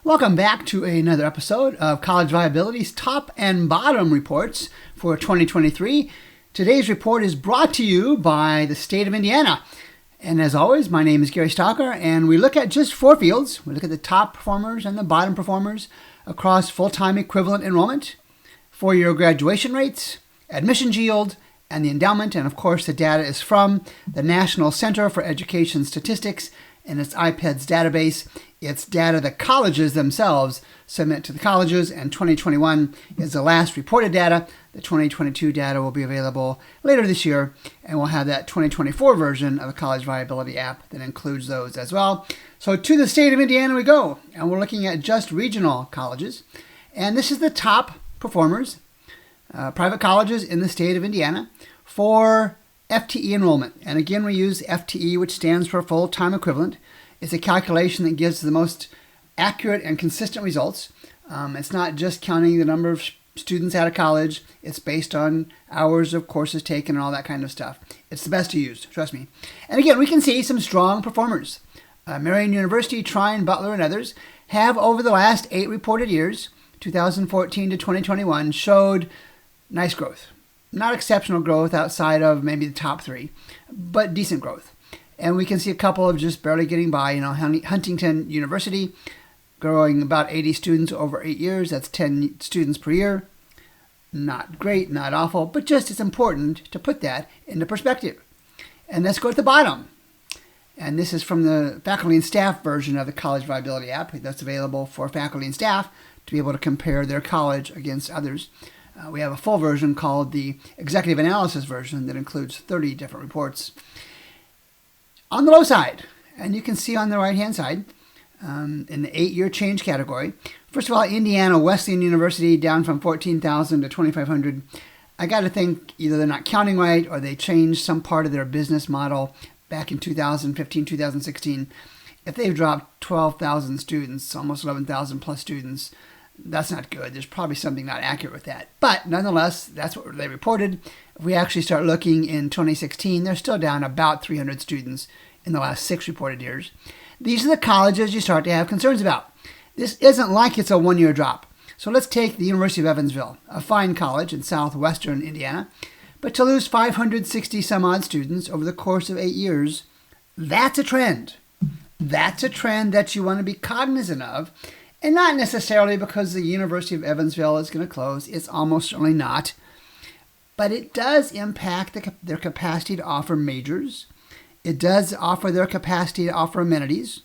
Welcome back to another episode of College Viability's top and bottom reports for 2023. Today's report is brought to you by the state of Indiana. And as always, my name is Gary Stalker, and we look at just 4 fields. We look at the top performers and the bottom performers across full-time equivalent enrollment, 4-year graduation rates, admissions yield, and the endowment. And of course, the data is from the National Center for Education Statistics and its IPEDS database. It's data the colleges themselves submit to the colleges, and 2021 is the last reported data. The 2022 data will be available later this year, and we'll have that 2024 version of the College Viability app that includes those as well. So to the state of Indiana we go, and we're looking at just regional colleges. And this is the top performers, private colleges in the state of Indiana for FTE enrollment. And again, we use FTE, which stands for full-time equivalent. It's a calculation that gives the most accurate and consistent results. It's not just counting the number of students out of college. It's based on hours of courses taken and all that kind of stuff. It's the best to use, trust me. And again, we can see some strong performers. Marion University, Trine, Butler, and others have over the last 8 reported years, 2014 to 2021, showed nice growth. Not exceptional growth outside of maybe the top 3, but decent growth. And we can see a couple of just barely getting by. Huntington University growing about 80 students over 8 years. That's 10 students per year. Not great, not awful, but just it's important to put that into perspective. And let's go to the bottom. And this is from the faculty and staff version of the College Viability app that's available for faculty and staff to be able to compare their college against others. We have a full version called the Executive Analysis version that includes 30 different reports. On the low side, and you can see on the right-hand side, in the 8-year change category, first of all, Indiana Wesleyan University down from 14,000 to 2,500. I got to think either they're not counting right or they changed some part of their business model back in 2015, 2016. If they've dropped 12,000 students, almost 11,000 plus students, that's not good. There's probably something not accurate with that. But nonetheless, that's what they reported. If we actually start looking in 2016, they're still down about 300 students in the last 6 reported years. These are the colleges you start to have concerns about. This isn't like it's a 1-year drop. So let's take the University of Evansville, a fine college in southwestern Indiana. But to lose 560 some odd students over the course of 8 years, that's a trend. That's a trend that you want to be cognizant of. And not necessarily because the University of Evansville is going to close. It's almost certainly not. But it does impact their capacity to offer majors. It does offer their capacity to offer amenities.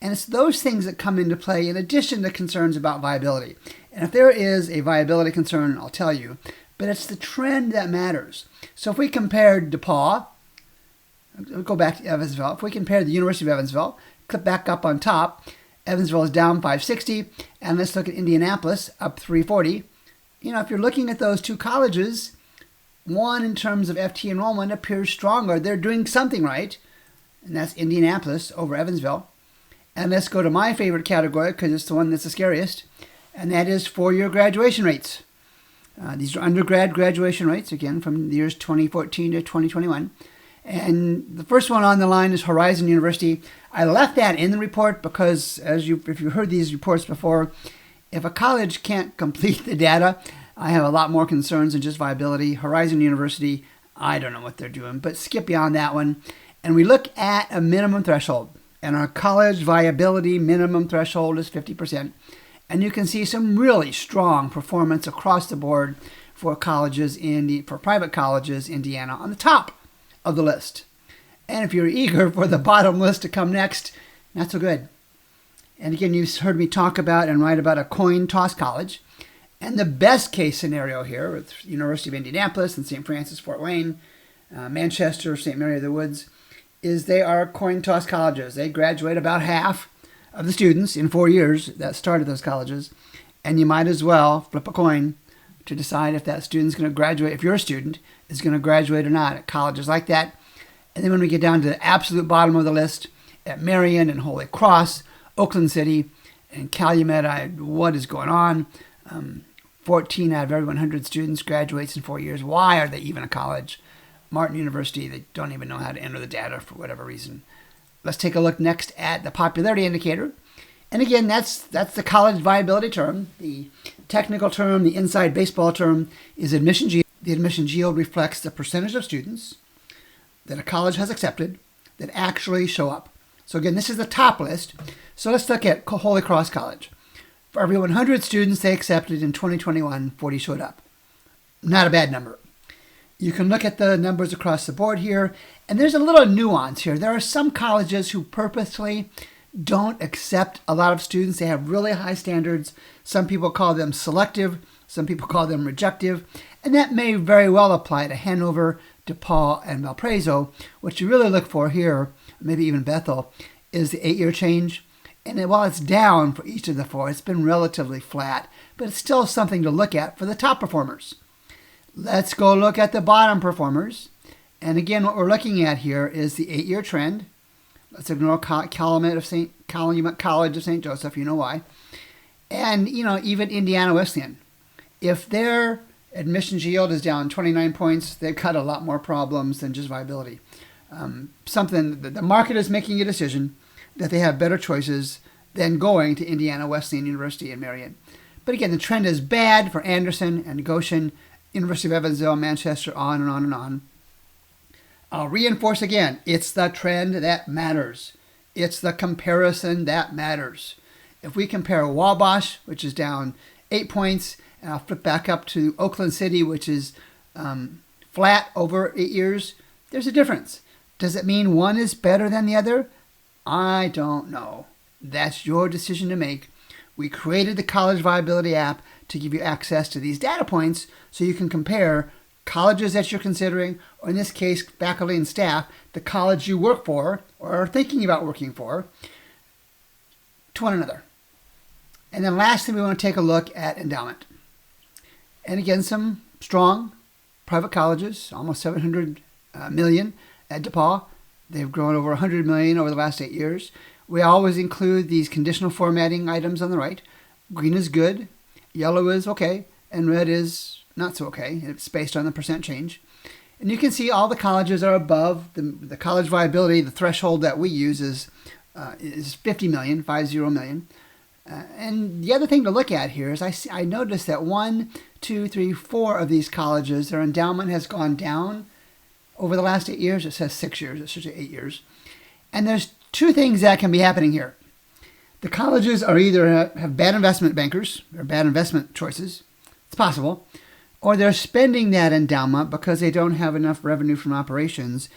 And it's those things that come into play in addition to concerns about viability. And if there is a viability concern, I'll tell you. But it's the trend that matters. So if we compared DePaul, we'll go back to Evansville. If we compare the University of Evansville, click back up on top, Evansville is down 560, and let's look at Indianapolis, up 340. If you're looking at those 2 colleges, one in terms of FT enrollment appears stronger. They're doing something right, and that's Indianapolis over Evansville. And let's go to my favorite category, because it's the one that's the scariest, and that is 4-year graduation rates. These are undergrad graduation rates, again, from the years 2014 to 2021. And the first one on the line is Horizon University. I left that in the report because, if you heard these reports before, if a college can't complete the data, I have a lot more concerns than just viability. Horizon University, I don't know what they're doing, but skip beyond that one. And we look at a minimum threshold. And our college viability minimum threshold is 50%. And you can see some really strong performance across the board for private colleges, Indiana, on the top of the list. And if you're eager for the bottom list to come next, not so good. And again, you've heard me talk about and write about a coin toss college. And the best case scenario here with University of Indianapolis and St. Francis Fort Wayne, Manchester, St. Mary of the Woods, is they are coin toss colleges. They graduate about half of the students in 4 years that started those colleges. And you might as well flip a coin to decide if that student's going to graduate, if your student is going to graduate or not at colleges like that. And then when we get down to the absolute bottom of the list, at Marion and Holy Cross, Oakland City, and Calumet, what is going on? 14 out of every 100 students graduates in 4 years. Why are they even a college? Martin University, they don't even know how to enter the data for whatever reason. Let's take a look next at the popularity indicator. And again, that's the college viability term. The technical term, the inside baseball term, is admissions yield. The admissions yield reflects the percentage of students that a college has accepted that actually show up. So again, this is the top list. So let's look at Holy Cross College. For every 100 students they accepted in 2021, 40 showed up. Not a bad number. You can look at the numbers across the board here, and there's a little nuance here. There are some colleges who purposely don't accept a lot of students. They have really high standards. Some people call them selective. Some people call them rejective. And that may very well apply to Hanover, DePaul, and Valparaiso. What you really look for here, maybe even Bethel, is the 8-year change. And while it's down for each of the four, it's been relatively flat, but it's still something to look at for the top performers. Let's go look at the bottom performers. And again, what we're looking at here is the 8-year trend. Let's ignore Calumet College of St. Joseph, you know why. And, even Indiana Wesleyan. If their admissions yield is down 29 points, they've got a lot more problems than just viability. The market is making a decision that they have better choices than going to Indiana Wesleyan University in Marion. But again, the trend is bad for Anderson and Goshen, University of Evansville, Manchester, on and on and on. I'll reinforce again, it's the trend that matters. It's the comparison that matters. If we compare Wabash, which is down 8 points, and I'll flip back up to Oakland City, which is flat over 8 years, there's a difference. Does it mean one is better than the other? I don't know. That's your decision to make. We created the College Viability app to give you access to these data points so you can compare colleges that you're considering, or in this case, faculty and staff, the college you work for or are thinking about working for, to one another. And then lastly, we want to take a look at endowment. And again, some strong private colleges, almost 700 million at DePaul. They've grown over 100 million over the last 8 years. We always include these conditional formatting items on the right. Green is good, yellow is okay, and red is not so okay. It's based on the percent change. And you can see all the colleges are above the college viability. The threshold that we use is 50 million. And the other thing to look at here is I noticed that 1, 2, 3, 4 of these colleges, their endowment has gone down over the last 8 years. It says 6 years. It should say 8 years. And there's two things that can be happening here. The colleges are either have bad investment bankers or bad investment choices. It's possible. Or they're spending that endowment because they don't have enough revenue from operations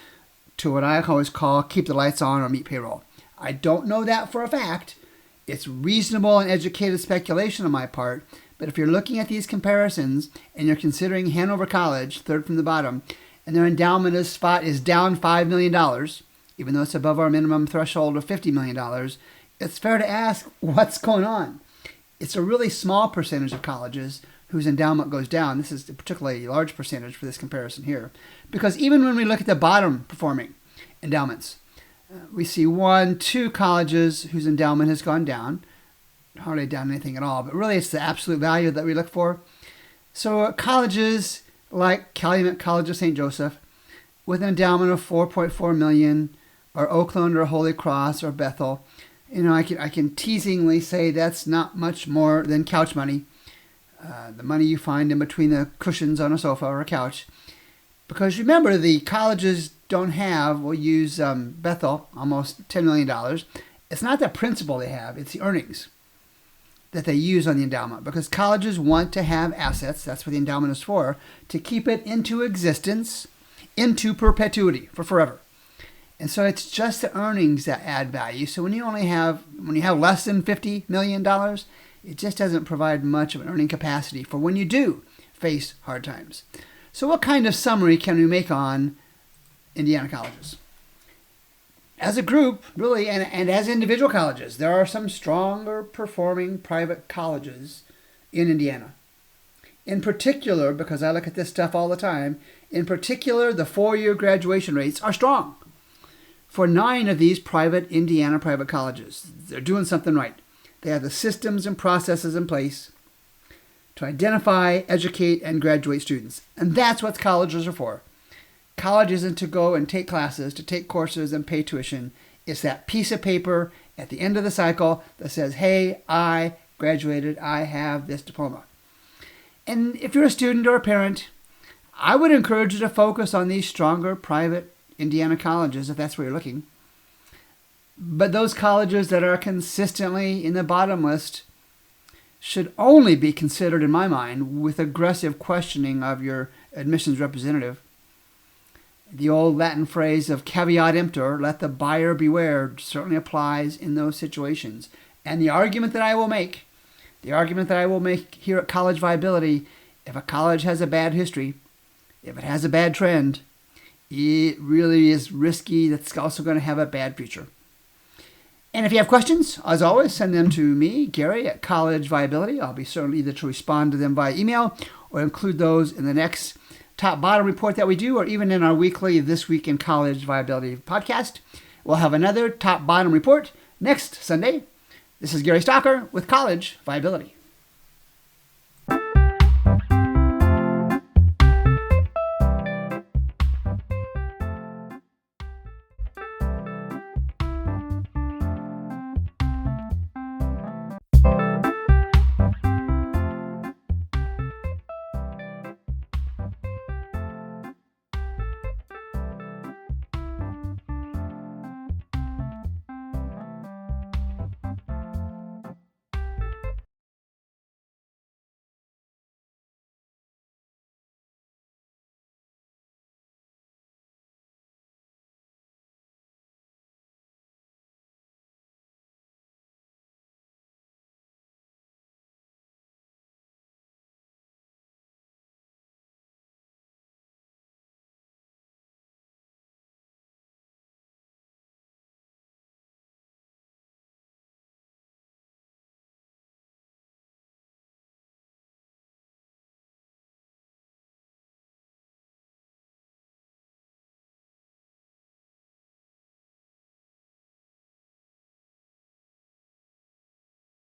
to what I always call keep the lights on or meet payroll. I don't know that for a fact. It's reasonable and educated speculation on my part. But if you're looking at these comparisons and you're considering Hanover College, third from the bottom, and their endowment is down $5 million, even though it's above our minimum threshold of $50 million, it's fair to ask what's going on. It's a really small percentage of colleges whose endowment goes down. This is a particularly large percentage for this comparison here. Because even when we look at the bottom performing endowments, we see 1, 2 colleges whose endowment has gone down, hardly down anything at all, but really it's the absolute value that we look for. So colleges like Calumet College of St. Joseph with an endowment of 4.4 million, or Oakland or Holy Cross or Bethel, I can teasingly say that's not much more than couch money, the money you find in between the cushions on a sofa or a couch. Because remember, the colleges don't have, we'll use Bethel, almost $10 million. It's not the principal they have, it's the earnings that they use on the endowment. Because colleges want to have assets, that's what the endowment is for, to keep it into existence, into perpetuity, for forever. And so it's just the earnings that add value. So when you have less than $50 million, it just doesn't provide much of an earning capacity for when you do face hard times. So what kind of summary can we make on Indiana colleges? As a group, really, and as individual colleges, there are some stronger performing private colleges in Indiana. In particular, because I look at this stuff all the time, in particular, the 4-year graduation rates are strong for 9 of these Indiana private colleges. They're doing something right. They have the systems and processes in place to identify, educate, and graduate students. And that's what colleges are for. College isn't to go and take classes, to take courses and pay tuition. It's that piece of paper at the end of the cycle that says, hey, I graduated, I have this diploma. And if you're a student or a parent, I would encourage you to focus on these stronger private Indiana colleges if that's where you're looking. But those colleges that are consistently in the bottom list should only be considered, in my mind, with aggressive questioning of your admissions representative. The old Latin phrase of caveat emptor, let the buyer beware, certainly applies in those situations. And the argument that I will make here at College Viability, if a college has a bad history, if it has a bad trend, it really is risky. That's also going to have a bad future. And if you have questions, as always, send them to me, Gary, at College Viability. I'll be certain either to respond to them by email or include those in the next top-bottom report that we do, or even in our weekly This Week in College Viability podcast. We'll have another top-bottom report next Sunday. This is Gary Stocker with College Viability.